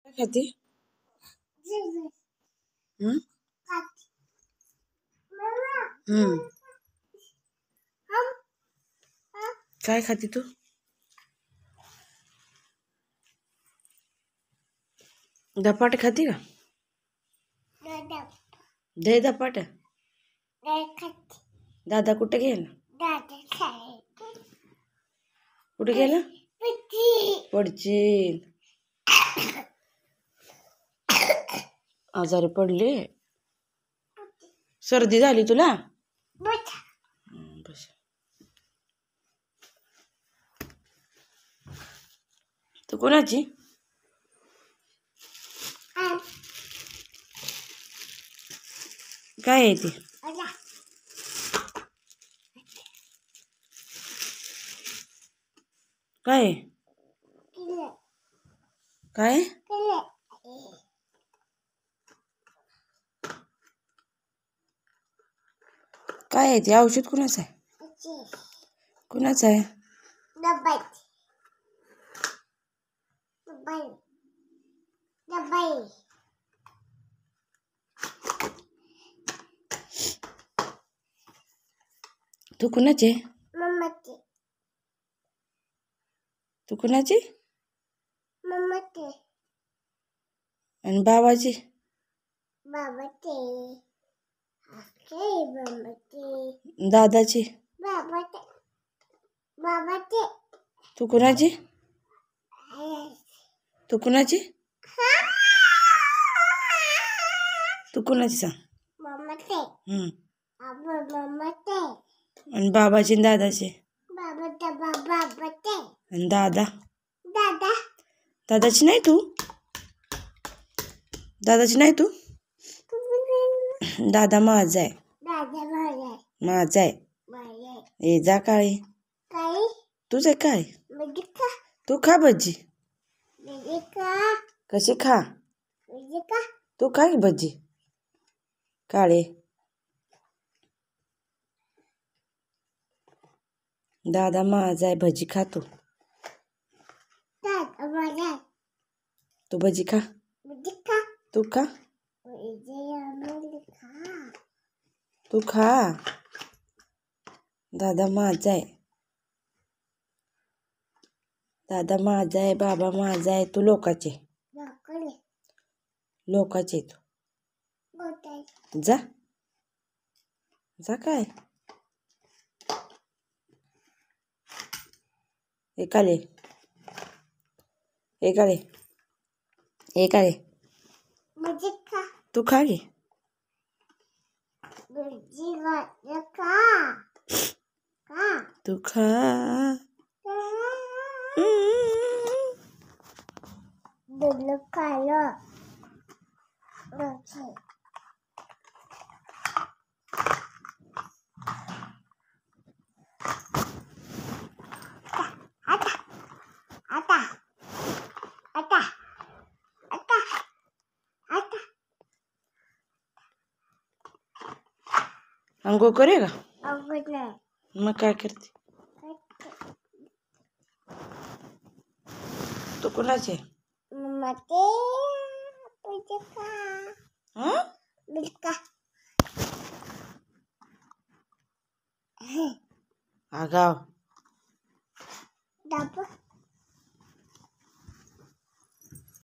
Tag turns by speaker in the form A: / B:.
A: काय खाती? हम्म हम्म काय खाती तू? धपाटे खाती का? दही धपाटे. दादा कुठे गेला? कुठे गेला? पडशील. आजारी पडले. सर्दी झाली तुला? बस. तू कोणाची? काय आहे ती? काय काय काय आहे ते? औषध कुणाचं आहे? कुणाचं आहे? तू कुणाची? तू कुणाची? आणि बाबाची? दादाची? तू कुणाची? तू कुणाची? तू कुणाची सांग? आणि बाबाची आणि दादाची? आणि दादा? दादाची नाही तू? दादाची नाही तू? दादा माझा आहे. माझा आहे. ए जा काळी. तुझं काय? तू खा भजी. कशी खा? तू खा की भजी. काळे. दादा माझा आहे. भजी खा तू. तू भजी खा. तू खा. तू खा. दादा माझा आहे. दादा माझा आहे. बाबा माझा आहे. तू लोकाचे. लोकाचे तू. जा. जा काय? एकाले. एकाले. एकाले. तू खा घे. तू खा. अंघोळ करूया का? मग काय करते? तू कोणाची? आगाव.